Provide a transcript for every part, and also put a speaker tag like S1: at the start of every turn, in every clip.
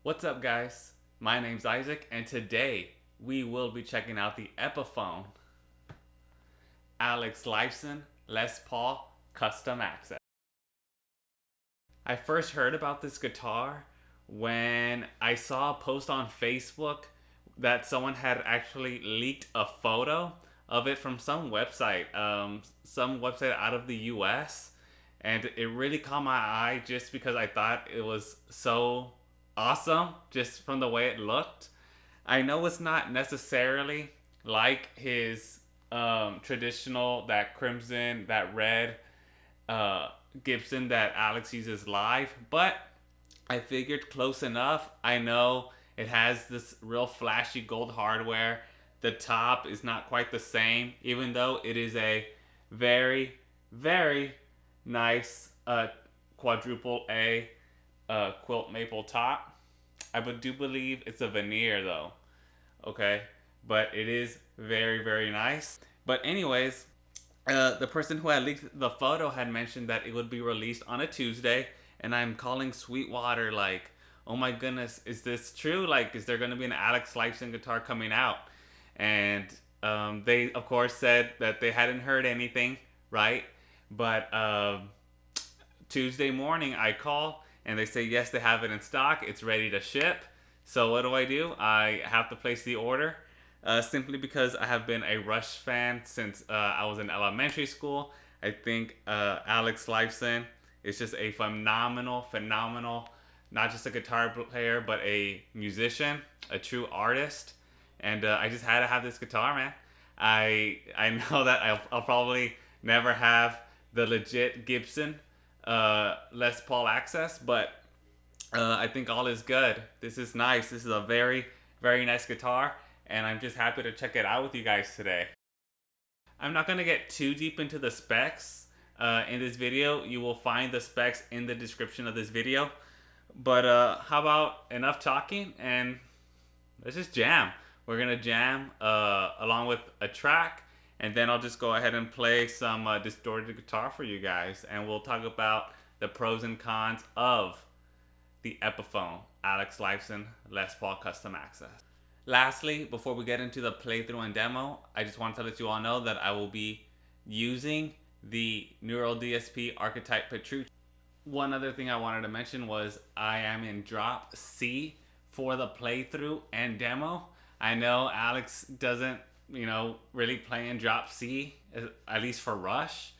S1: What's up, guys? My name's Isaac, and today we will be checking out the Epiphone-Alex Lifeson Les Paul Custom Access. I first heard about this guitar when I saw a post on Facebook that someone had actually leaked a photo of it from some website out of the US, and it really caught my eye just because I thought it was so awesome just from the way it looked. I know it's not necessarily like his traditional, that crimson, that red Gibson that Alex uses live, but I figured close enough. I know it has this real flashy gold hardware. The top is not quite the same, even though it is a very, very nice quadruple A quilt maple top. I do believe it's a veneer though, okay? But it is very, very nice. But anyways, the person who had leaked the photo had mentioned that it would be released on a Tuesday, and I'm calling Sweetwater like, oh my goodness, is this true? Like, is there going to be an Alex Lifeson guitar coming out? And they, of course, said that they hadn't heard anything, right? But Tuesday morning, I call, and they say, yes, they have it in stock. It's ready to ship. So what do? I have to place the order. Simply because I have been a Rush fan since I was in elementary school. I think Alex Lifeson is just a phenomenal, not just a guitar player, but a musician, a true artist. And I just had to have this guitar, man. I know that I'll probably never have the legit Gibson Les Paul Axcess, but I think all is good. This is nice. This is a very, very nice guitar, and I'm just happy to check it out with you guys today. I'm not going to get too deep into the specs in this video. You will find the specs in the description of this video. But how about enough talking, and let's just jam. We're going to jam along with a track, and then I'll just go ahead and play some distorted guitar for you guys, and we'll talk about the pros and cons of the Epiphone-Alex Lifeson Les Paul Custom Access. Lastly, before we get into the playthrough and demo, I just want to let you all know that I will be using the Neural DSP Archetype Petrucci. One other thing I wanted to mention was I am in drop C for the playthrough and demo. I know Alex doesn't, really play in drop C, at least for Rush,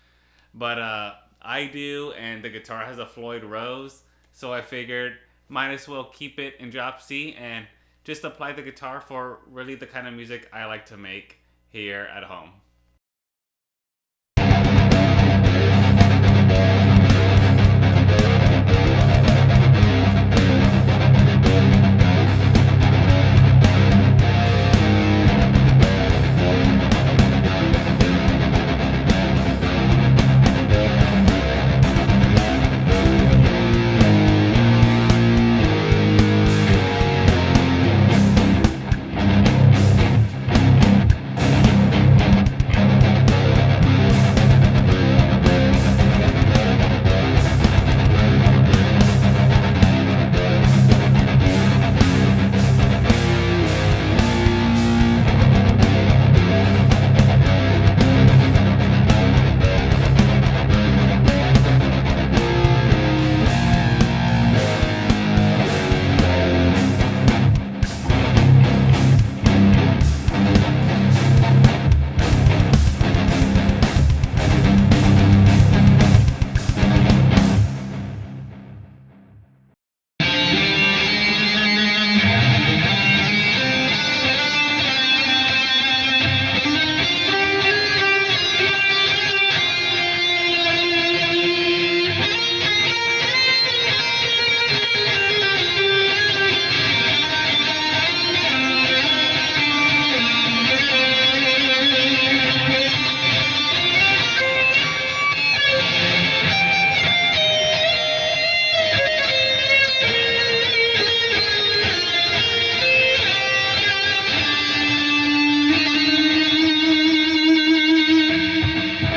S1: but I do, and the guitar has a Floyd Rose, so I figured might as well keep it in drop C and just apply the guitar for really the kind of music I like to make here at home.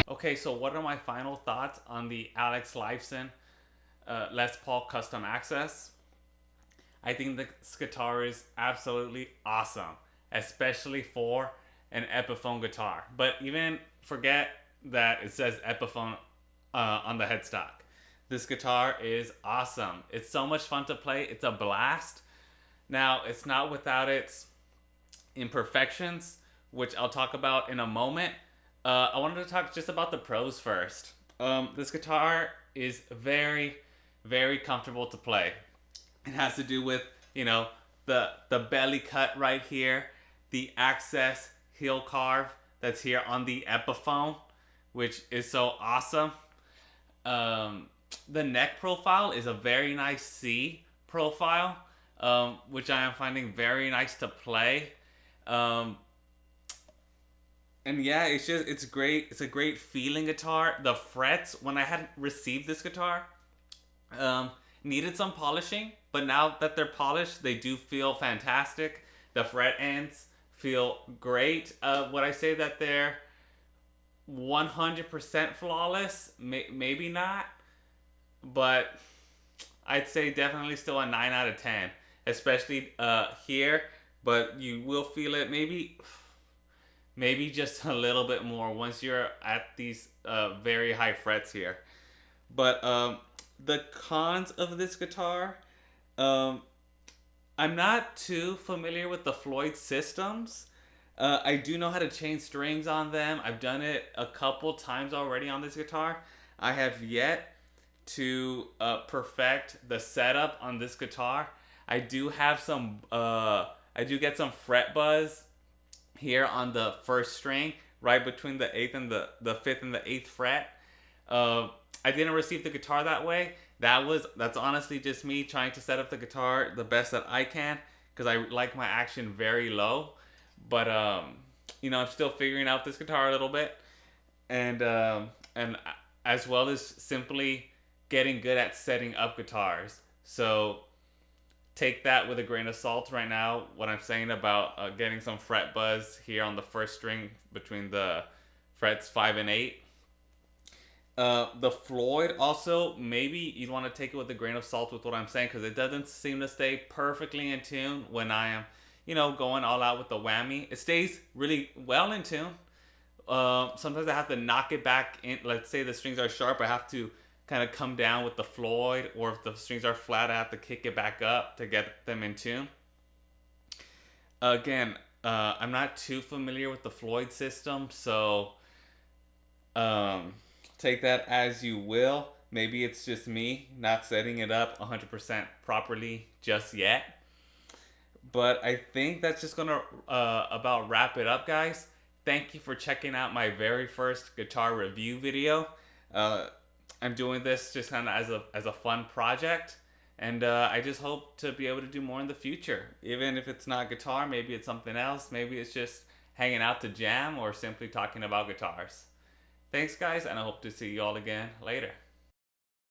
S1: Okay, so what are my final thoughts on the Alex Lifeson Les Paul Custom Access? I think this guitar is absolutely awesome, especially for an Epiphone guitar. But even forget that it says Epiphone on the headstock. This guitar is awesome. It's so much fun to play. It's a blast. Now, it's not without its imperfections, which I'll talk about in a moment. I wanted to talk just about the pros first. This guitar is very, very comfortable to play. It has to do with, the belly cut right here, the Axcess heel carve that's here on the Epiphone, which is so awesome. The neck profile is a very nice C profile, which I am finding very nice to play. And yeah, it's great. It's a great feeling guitar. The frets, when I had received this guitar, needed some polishing, but now that they're polished, they do feel fantastic. The fret ends feel great. Would I say that they're 100% flawless? Maybe not, but I'd say definitely still a 9 out of 10, especially here. But you will feel it maybe just a little bit more once you're at these very high frets here. But the cons of this guitar, I'm not too familiar with the Floyd systems. I do know how to change strings on them. I've done it a couple times already on this guitar. I have yet to perfect the setup on this guitar. I do have I do get some fret buzz here on the first string, right between the 8th and the 5th and the 8th fret. I didn't receive the guitar that way. That's honestly just me trying to set up the guitar the best that I can, because I like my action very low. But I'm still figuring out this guitar a little bit, and as well as simply getting good at setting up guitars. So take that with a grain of salt right now, what I'm saying about getting some fret buzz here on the first string between the frets 5 and 8. The Floyd also, maybe you'd want to take it with a grain of salt with what I'm saying, because it doesn't seem to stay perfectly in tune when I am, going all out with the whammy. It stays really well in tune. Sometimes I have to knock it back in. Let's say the strings are sharp, I have to kind of come down with the Floyd, or if the strings are flat, I have to kick it back up to get them in tune. Again, I'm not too familiar with the Floyd system, so take that as you will. Maybe it's just me not setting it up 100% properly just yet. But I think that's just gonna about wrap it up, guys. Thank you for checking out my very first guitar review video. I'm doing this just kind of as a fun project, and I just hope to be able to do more in the future. Even if it's not guitar, maybe it's something else. Maybe it's just hanging out to jam, or simply talking about guitars. Thanks, guys, and I hope to see you all again later.